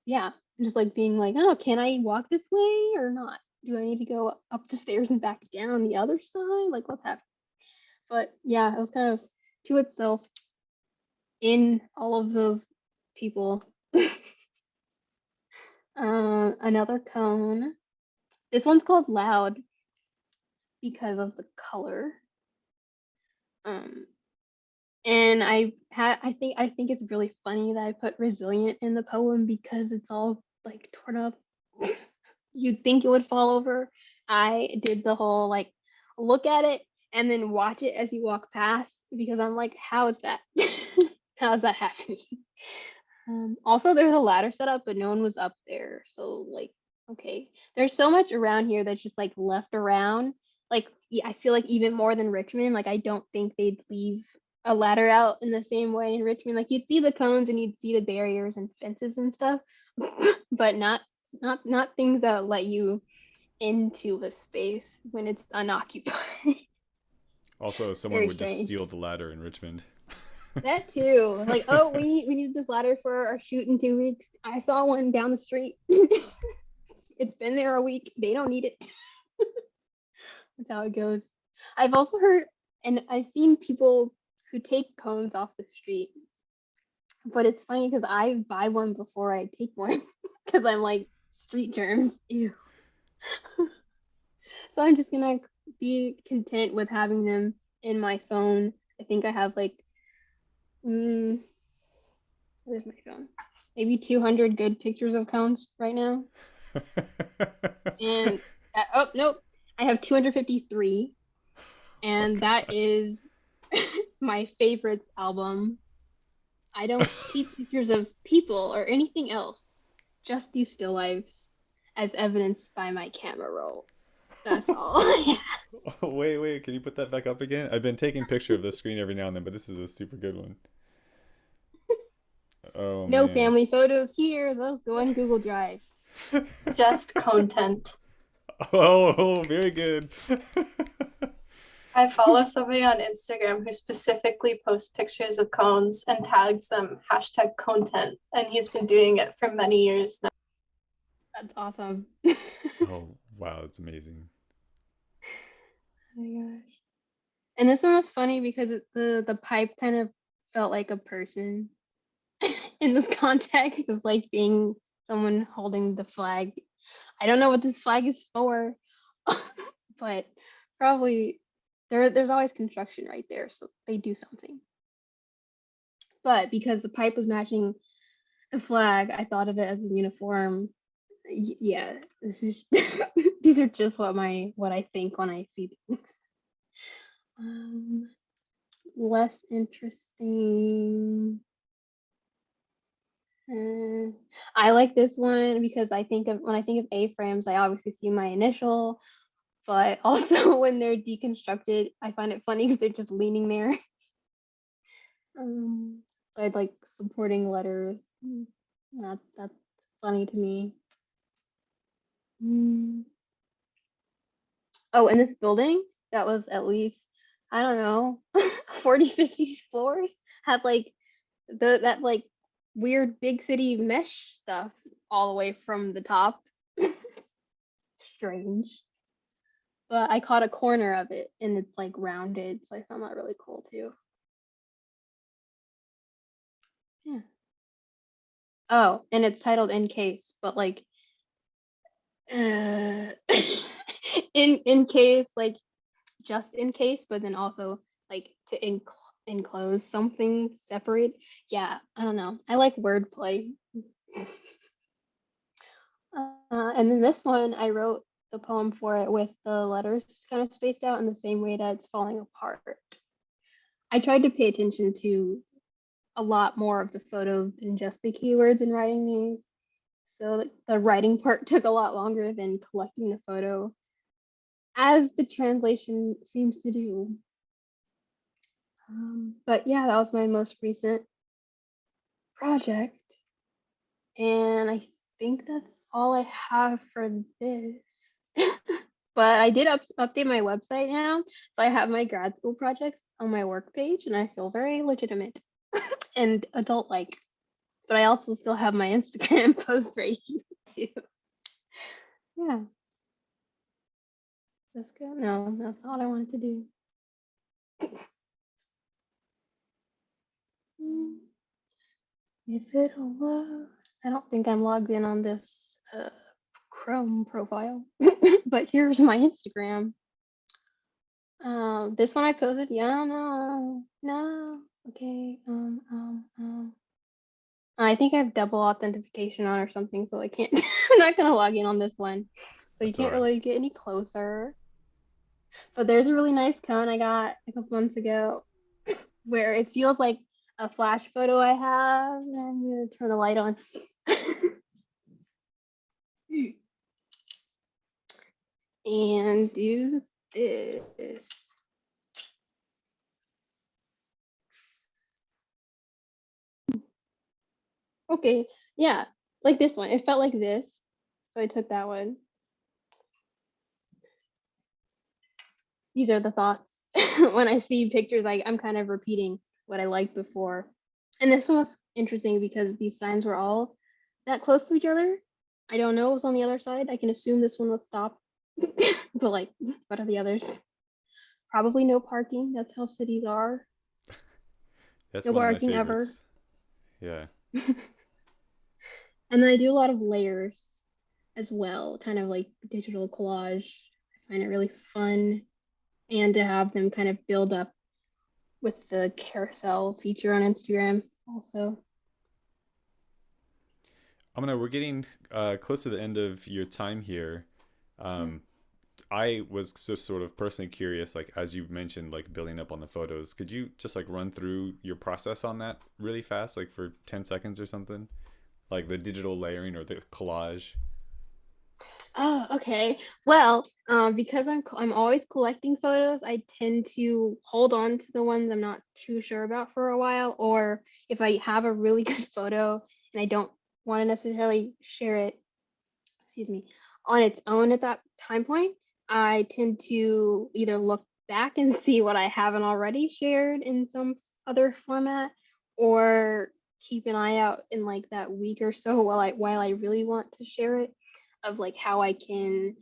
Yeah, just like being like, oh, can I walk this way or not? Do I need to go up the stairs and back down the other side? Like, what's happening? But yeah, it was kind of to itself in all of those people. Another cone. This one's called Loud because of the color. Um, and I think it's really funny that I put resilient in the poem because it's all like torn up. You'd think it would fall over. I did the whole like look at it and then watch it as you walk past because I'm like, how is that? How is that happening? Also, there's a ladder set up, but no one was up there. So, like, okay. There's so much around here that's just like left around. Like, I feel like even more than Richmond, like, I don't think they'd leave a ladder out in the same way in Richmond. Like, you'd see the cones and you'd see the barriers and fences and stuff, but not things that let you into a space when it's unoccupied. Also, someone Very would just strange. steal the ladder in Richmond. That too. Like, oh, we need this ladder for our shoot in 2 weeks. I saw one down the street. It's been there a week. They don't need it. That's how it goes. I've also heard and I've seen people who take cones off the street. But it's funny because I buy one before I take one because I'm like street germs. Ew. So I'm just gonna be content with having them in my phone. I think I have like where's my phone? Maybe 200 good pictures of cones right now. And oh nope, I have 253, Oh and that god. is my favorites album. I don't keep pictures of people or anything else, just these still lifes, as evidenced by my camera roll. That's all. Oh, wait, can you put that back up again? I've been taking picture of the screen every now and then, but this is a super good one. Oh No man. family photos here; those go in Google Drive. Just content. Oh, very good. I follow somebody on Instagram who specifically posts pictures of cones and tags them hashtag content, and he's been doing it for many years now. That's awesome. Oh, wow, that's amazing. Oh my gosh. And this one was funny because the pipe kind of felt like a person in this context of like being someone holding the flag. I don't know what this flag is for, but probably there's always construction right there, so they do something. But because the pipe was matching the flag, I thought of it as a uniform. Yeah, this is these are just what I think when I see things. Um, Less interesting. I like this one because I think of when I think of A-frames, I obviously see my initial, but also when they're deconstructed, I find it funny because they're just leaning there. Um, I'd like supporting letters. That's funny to me. Oh, and this building that was at least, I don't know, 40, 50 floors had like that like weird big city mesh stuff all the way from the top. strange. But I caught a corner of it and it's like rounded, so I found that really cool too. Yeah. Oh, and it's titled In Case, but like uh, in case, like just in case, but then also like to enclose something separate. Yeah, I don't know. I like wordplay. And then this one, I wrote the poem for it with the letters kind of spaced out in the same way that it's falling apart. I tried to pay attention to a lot more of the photo than just the keywords in writing these. So the writing part took a lot longer than collecting the photo, as the translation seems to do. But yeah, that was my most recent project. And I think that's all I have for this. But I did update my website now. So I have my grad school projects on my work page, and I feel very legitimate and adult like. But I also still have my Instagram post right here too. Yeah. That's good. No, that's all I wanted to do. Is it a love? I don't think I'm logged in on this Chrome profile, but here's my Instagram. This one I posted. Yeah, no. Okay. I think I have double authentication on or something, so I can't. I'm not gonna log in on this one, so you That's all can't right. really get any closer. But there's a really nice cone I got a couple months ago, where it feels like a flash photo I have. And I'm gonna turn the light on. And do this. Okay, yeah, like this one. It felt like this, so I took that one. These are the thoughts. When I see pictures, I'm kind of repeating what I liked before. And this one was interesting because these signs were all that close to each other. I don't know what was on the other side. I can assume this one was stop. But like, what are the others? Probably no parking. That's how cities are. That's No one of my parking ever. favorites. Yeah. And then I do a lot of layers as well, kind of like digital collage. I find it really fun. And to have them kind of build up with the carousel feature on Instagram also. Amina, we're getting close to the end of your time here. Yeah. Um, I was just sort of personally curious, like as you mentioned, like building up on the photos. Could you just like run through your process on that really fast, like for 10 seconds or something? Like the digital layering or the collage? Oh, okay. Well, because I'm always collecting photos, I tend to hold on to the ones I'm not too sure about for a while, or if I have a really good photo and I don't want to necessarily share it, excuse me, on its own at that time point, I tend to either look back and see what I haven't already shared in some other format, or keep an eye out in like that week or so while I really want to share it, of like how I can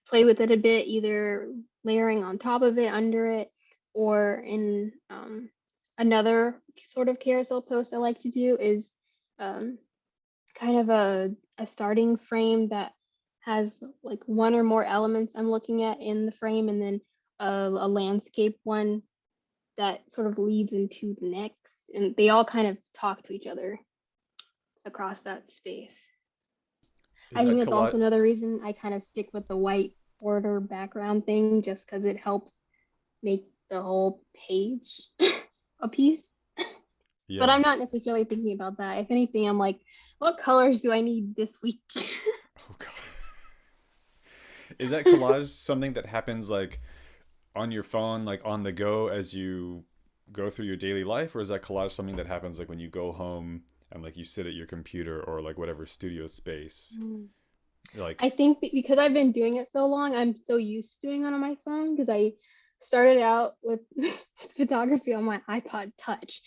play with it a bit, either layering on top of it, under it, or in another sort of carousel post I like to do is um, kind of a starting frame that has like one or more elements I'm looking at in the frame, and then a landscape one that sort of leads into the next, and they all kind of talk to each other across that space. Is I think that that's also collage? another reason I kind of stick with the white border background thing, just because it helps make the whole page a piece. But Yeah. I'm not necessarily thinking about that. If anything, I'm like, what colors do I need this week? Oh God. Is that collage something that happens like on your phone, like on the go as you go through your daily life, or is that collage something that happens like when you go home and like you sit at your computer or like whatever studio space? I Like, think because I've been doing it so long, I'm so used to doing it on my phone because I started out with photography on my iPod Touch.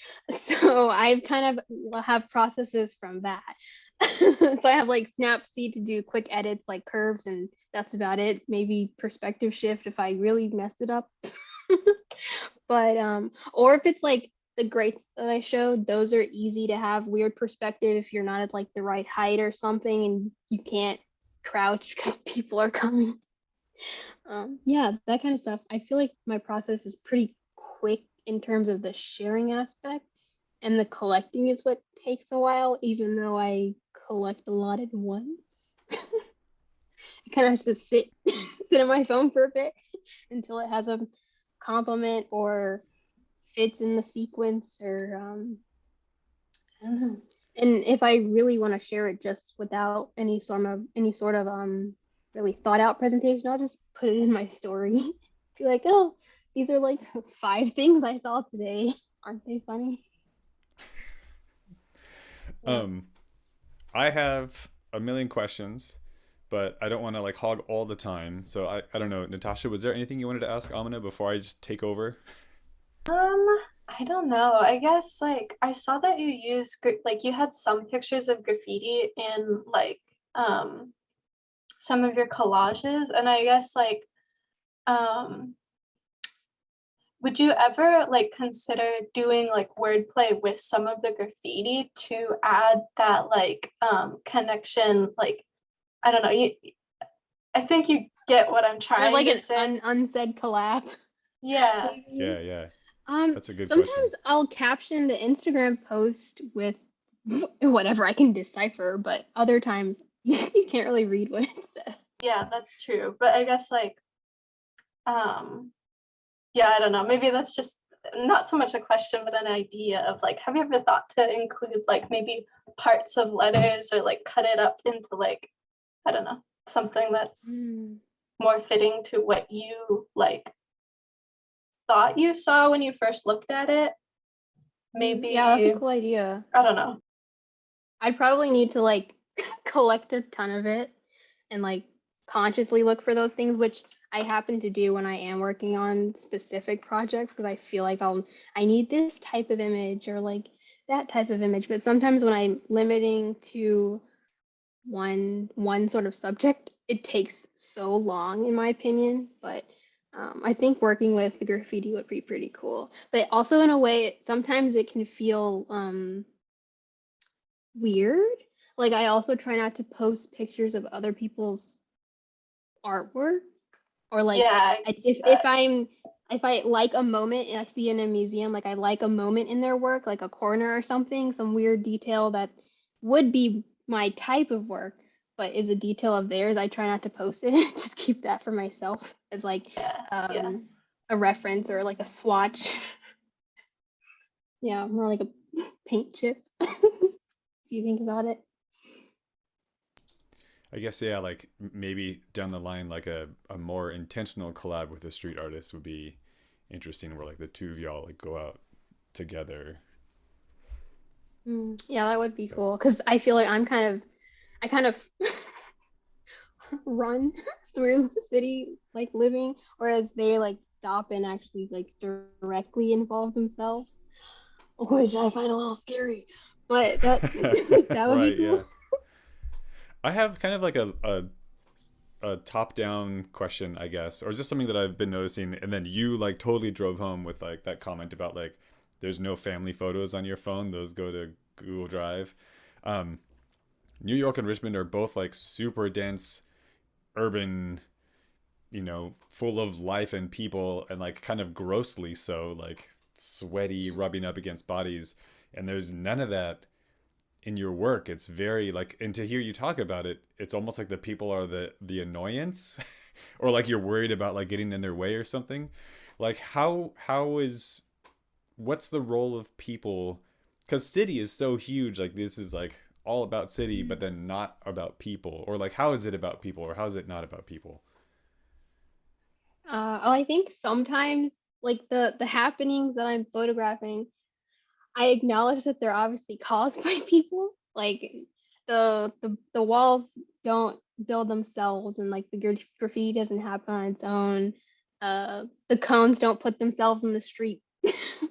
So I've kind of have processes from that. So I have like Snapseed to do quick edits like curves, and that's about it. Maybe perspective shift if I really mess it up. But or if it's like the greats that I showed, those are easy to have weird perspective if you're not at like the right height or something and you can't crouch because people are coming. Yeah, that kind of stuff. I feel like my process is pretty quick in terms of the sharing aspect, and the collecting is what takes a while, even though I collect a lot at once. I kind of have to sit on my phone for a bit until it has a complement or fits in the sequence, or I don't know. And if I really want to share it just without any sort of really thought out presentation, I'll just put it in my story. Be like, oh, these are like 5 things I saw today. Aren't they funny? Yeah. Um, I have a million questions, but I don't want to like hog all the time. So I don't know, Natasha, was there anything you wanted to ask Amina before I just take over? Um, I don't know. I guess like I saw that you use like you had some pictures of graffiti in like um some of your collages, and I guess like um would you ever like consider doing like wordplay with some of the graffiti to add that like connection, like I don't know, I think you get what I'm Kind of trying like to an say. unsaid collab, Yeah. maybe. Yeah, yeah. That's a good question. Sometimes I'll caption the Instagram post with whatever I can decipher, but other times you can't really read what it says. Yeah, that's true. But I guess like um yeah, I don't know. Maybe that's just not so much a question, but an idea of like, have you ever thought to include like maybe parts of letters or like cut it up into like, I don't know, something that's Mm. more fitting to what you like thought you saw when you first looked at it? Yeah, that's a Maybe, cool idea. I don't know. I'd probably need to like collect a ton of it and like consciously look for those things, which I happen to do when I am working on specific projects because I feel like I need this type of image or like that type of image. But sometimes when I'm limiting to one sort of subject, it takes so long in my opinion. But I think working with the graffiti would be pretty cool. But also in a way, sometimes it can feel weird. Like I also try not to post pictures of other people's artwork, or like Yeah, I can see if that. I'm if I like a moment and I see in a museum, like I like a moment in their work, like a corner or something, some weird detail that would be my type of work, but is a detail of theirs, I try not to post it. Just keep that for myself as like Yeah, yeah. um a reference or like a swatch. Yeah, more like a paint chip if you think about it. I guess yeah, like maybe down the line, like a more intentional collab with a street artist would be interesting, where like the two of y'all like go out together. Yeah, that would be But cool because I feel like I kind of run through the city like living, whereas they like stop and actually like directly involve themselves, which I find a little scary. But that that would be right, cool. yeah. I have kind of like a top down question, I guess, or just something that I've been noticing, and then you like totally drove home with like that comment about like there's no family photos on your phone; those go to Google Drive. Um, New York and Richmond are both like super dense urban, full of life and people, and like kind of grossly so, like sweaty, rubbing up against bodies. And there's none of that in your work. It's very like, and to hear you talk about it, it's almost like the people are the annoyance, or like you're worried about like getting in their way or something. Like how is what's the role of people? Because city is so huge. Like this is like all about city, but then not about people. Or like how is it about people, or how is it not about people? Oh, I think sometimes like the happenings that I'm photographing, I acknowledge that they're obviously caused by people. Like the walls don't build themselves, and like the graffiti doesn't happen on its own. The cones don't put themselves in the street.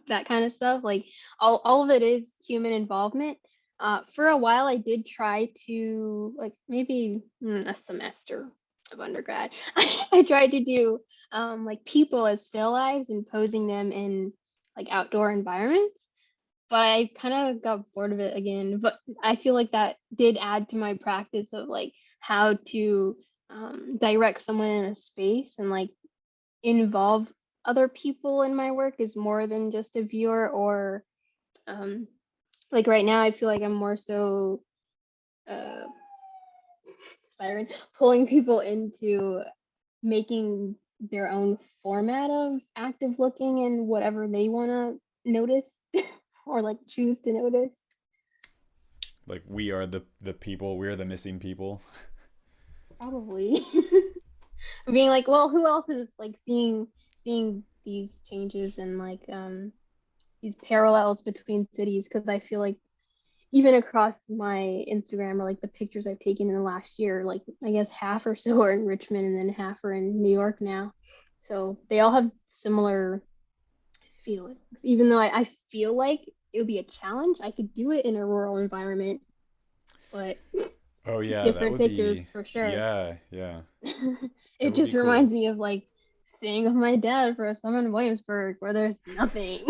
That kind of stuff. Like all of it is human involvement. For a while, I did try to, like, maybe a semester of undergrad. I tried to do like people as still lives and posing them in like outdoor environments, but I kind of got bored of it again. But I feel like that did add to my practice of like how to direct someone in a space and like involve other people in my work is more than just a viewer or um, like right now I feel like I'm more so uh, siren pulling people into making their own format of active looking and whatever they want to notice or like choose to notice. Like we are the people, we are the missing people. Probably. Being like, well, who else is like seeing these changes and like these parallels between cities? Because I feel like even across my Instagram or like the pictures I've taken in the last year, like I guess half or so are in Richmond and then half are in New York now. So they all have similar feelings. Even though I feel like it would be a challenge, I could do it in a rural environment, but Oh yeah, that different would pictures be, for sure. yeah, yeah. That It would be just cool. reminds me of like staying with my dad for a summer in Williamsburg where there's nothing.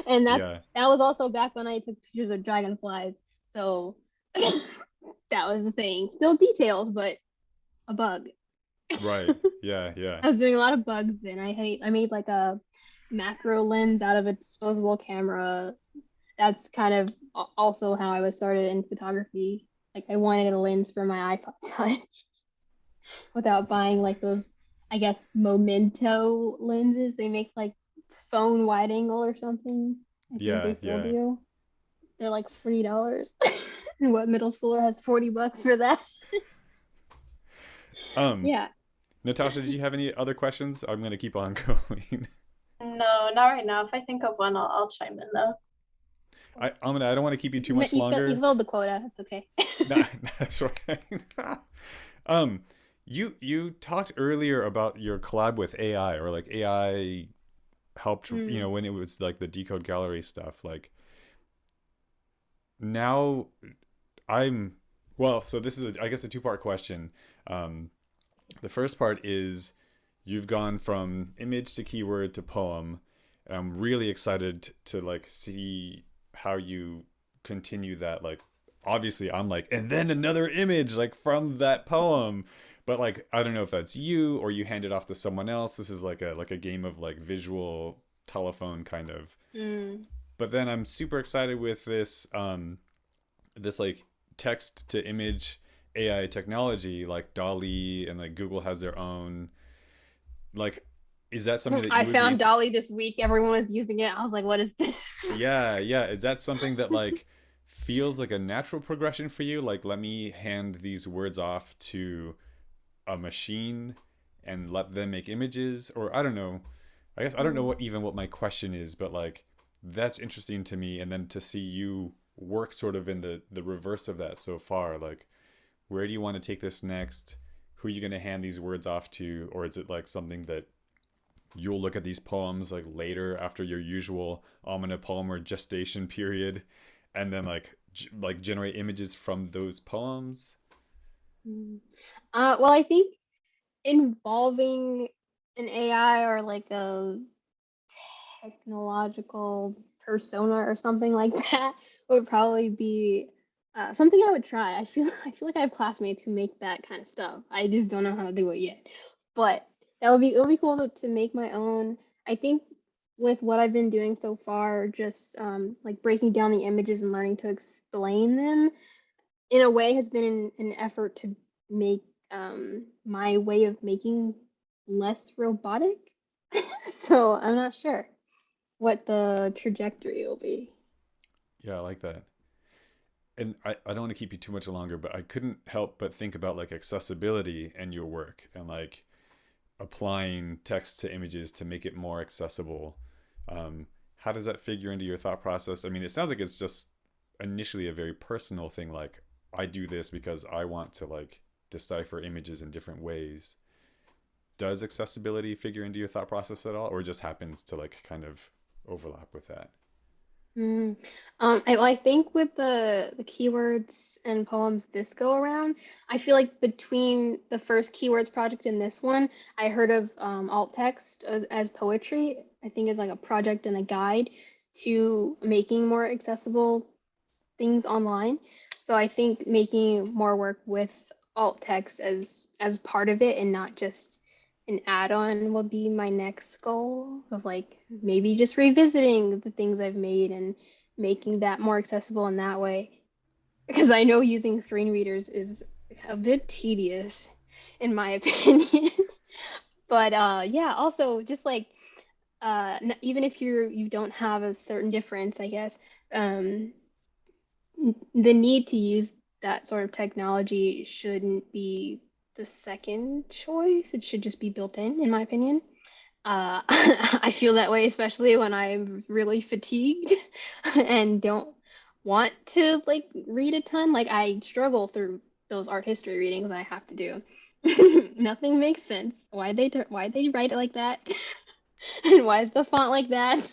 And Yeah. that was also back when I took pictures of dragonflies. So that was the thing. Still details, but a bug. Right. Yeah, yeah. I was doing a lot of bugs then. I made like a macro lens out of a disposable camera. That's kind of also how I was started in photography. Like I wanted a lens for my iPod Touch without buying like those, I guess, Momento lenses. They make like phone wide angle or something. I think Yeah, they still yeah. do. They're like $40. And what middle schooler has $40 for that? Um, Yeah. Natasha, did you have any other questions? I'm gonna keep on going. No, not right now. If I think of one, I'll chime in though. I don't want to keep you too much You longer. filled the quota. It's okay. Nah, that's right. um, you talked earlier about your collab with AI or like AI helped, Mm. when it was like the decode gallery stuff. Like now I'm well, so this is I guess a two-part question. Um, the first part is you've gone from image to keyword to poem, and I'm really excited to like see how you continue that. Like obviously I'm like, and then another image like from that poem, but like I don't know if that's you or you hand it off to someone else. This is like a game of like visual telephone kind of. Mm. But then I'm super excited with this like text to image AI technology like Dolly, and like Google has their own. Like, is that something that I you would be found into? Dolly this week. Everyone was using it. I was like, what is this? Yeah, yeah. Is that something that like feels like a natural progression for you? Like, let me hand these words off to a machine and let them make images, or I don't know. I guess I don't know Mm. what my question is, but like that's interesting to me. And then to see you work sort of in the reverse of that so far, like where do you want to take this next? Who are you going to hand these words off to? Or is it like something that you'll look at these poems like later after your usual Aamina Palmer gestation period and then like generate images from those poems? Mm. Well, I think involving an AI or like a technological persona or something like that would probably be something I would try. I feel like I have classmates who make that kind of stuff. I just don't know how to do it yet. But it would be cool to make my own. I think with what I've been doing so far, just like breaking down the images and learning to explain them in a way has been an effort to make my way of making less robotic. So I'm not sure what the trajectory will be. Yeah, I like that. And I don't want to keep you too much longer, but I couldn't help but think about like accessibility in your work and like applying text to images to make it more accessible. How does that figure into your thought process? I mean, it sounds like it's just initially a very personal thing. Like I do this because I want to like decipher images in different ways. Does accessibility figure into your thought process at all, or just happens to like kind of overlap with that? Mm. I think with the keywords and poems this go around, I feel like between the first keywords project and this one, I heard of alt text as poetry. I think it's like a project and a guide to making more accessible things online. So I think making more work with alt text as part of it and not just an add-on will be my next goal of like maybe just revisiting the things I've made and making that more accessible in that way. Because I know using screen readers is a bit tedious in my opinion. But yeah, also just like even if you don't have a certain difference, I guess, um the need to use that sort of technology shouldn't be the second choice. It should just be built in my opinion. I feel that way, especially when I'm really fatigued and don't want to like read a ton. Like I struggle through those art history readings I have to do. Nothing makes sense. Why they write it like that? And why is the font like that?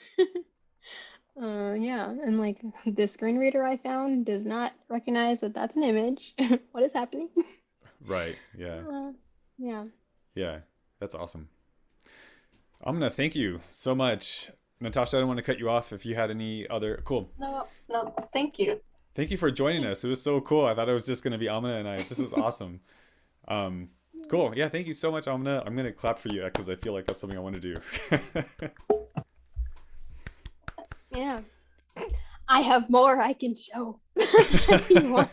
Yeah, and like the screen reader I found does not recognize that that's an image. What is happening? Right. Yeah. Uh, yeah. Yeah. That's awesome. I'm gonna thank you so much, Natasha. I don't want to cut you off if you had any other cool. No, no, thank you. Thank you for joining us. It was so cool. I thought it was just gonna be Amina and I. This was awesome. Um, cool. Yeah. Thank you so much, Amina. I'm gonna clap for you because I feel like that's something I want to do. Yeah. I have more I can show. If you want.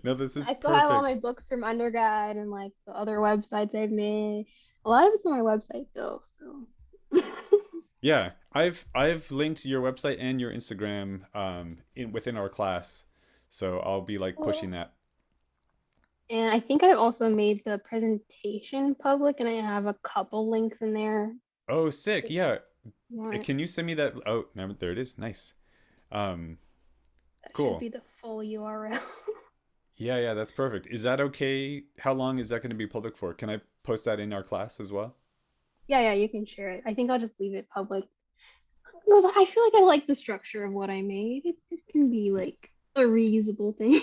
No, this is I still have all perfect. my books from undergrad and like the other websites I've made. A lot of it's on my website though, so Yeah, I've linked your website and your Instagram in within our class, so I'll be like pushing cool. that. And I think I've also made the presentation public and I have a couple links in there Oh, sick. if Yeah. you want. Can you send me that? Oh, no, there it is. Nice. Um, That should cool. be the full URL. Yeah, yeah, that's perfect. Is that okay? How long is that going to be public for? Can I post that in our class as well? Yeah, yeah, you can share it. I think I'll just leave it public. Because I feel like I like the structure of what I made. It can be like a reusable thing,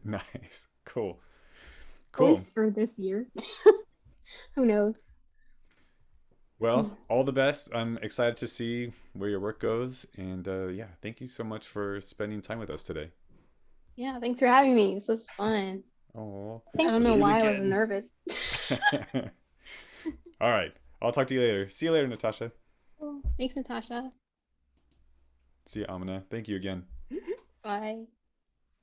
Nice. Cool. at Cool. least for this year. Who knows? Well, all the best. I'm excited to see where your work goes. And yeah, thank you so much for spending time with us today. Yeah, thanks for having me. This was fun. Oh, I don't Thank know do you. it why I was again. nervous. All right. I'll talk to you later. See you later, Natasha. Cool. Thanks, Natasha. See you, Amina. Thank you again. Bye.